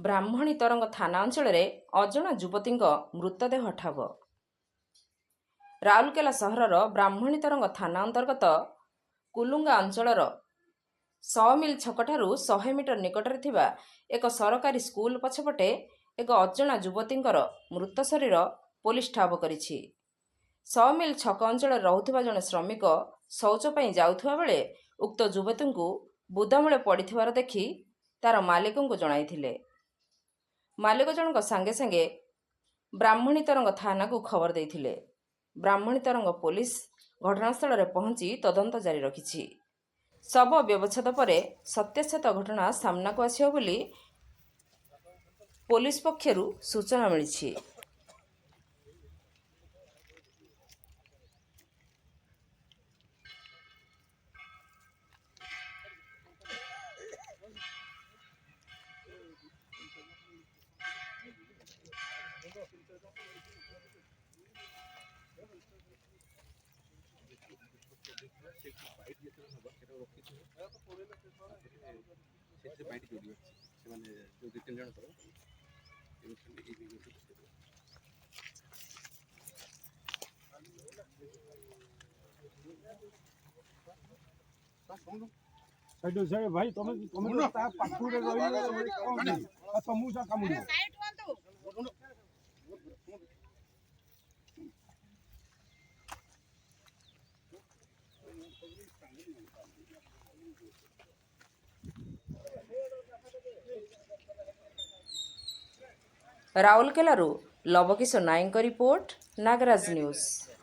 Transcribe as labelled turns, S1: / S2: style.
S1: ବ୍ରାହ୍ମଣୀ ତରଙ୍ଗ ଥାନା ଅଞ୍ଚଳରେ ଅଜଣା ଯୁବତୀଙ୍କ ମୃତଦେହ ଠାବ। ରାଉରକେଲା ସହରର ବ୍ରାହ୍ମଣୀ ତରଙ୍ଗ ଥାନା ଅନ୍ତର୍ଗତ କୁଲୁଙ୍ଗା ଅଞ୍ଚଳର ସଅମିଲ୍ ଛକଠାରୁ 100 ମିଟର ନିକଟରେ ଥିବା ଏକ ସରକାରୀ ସ୍କୁଲ ପଛପଟେ ଏକ ଅଜଣା ଯୁବତୀଙ୍କର ମୃତ ଶରୀର ପୋଲିସ ଠାବ କରିଛି। ସଅମିଲ୍ ଛକ ଅଞ୍ଚଳରେ ରହୁଥିବା ଜଣେ ଶ୍ରମିକ ଶୌଚ ପାଇଁ ଯାଉଥିବା ବେଳେ ଉକ୍ତ ଯୁବତୀଙ୍କୁ ବୁଦାମୂଳେ ପଡ଼ିଥିବାର ଦେଖି ତାର ମାଲିକଙ୍କୁ ଜଣାଇଥିଲେ। ମାଲିକ ଜଣଙ୍କ ସାଙ୍ଗେ ସାଙ୍ଗେ ବ୍ରାହ୍ମଣୀ ତରଙ୍ଗ ଥାନାକୁ ଖବର ଦେଇଥିଲେ। ବ୍ରାହ୍ମଣୀ ତରଙ୍ଗ ପୋଲିସ ଘଟଣାସ୍ଥଳରେ ପହଞ୍ଚି ତଦନ୍ତ ଜାରି ରଖିଛି। ଶବ ବ୍ୟବଚ୍ଛେଦ ପରେ ସତ୍ୟାସତ୍ୟ ଘଟଣା ସାମ୍ନାକୁ ଆସିବ ବୋଲି ପୋଲିସ ପକ୍ଷରୁ ସୂଚନା ମିଳିଛି।
S2: भाई तुम पाखुरे तुमको कामुड़ी
S1: ରାଉରକେଲାରୁ ଲବକିଶୋର ନାୟକଙ୍କ ରିପୋର୍ଟ, ନାଗରାଜ ନ୍ୟୁଜ୍।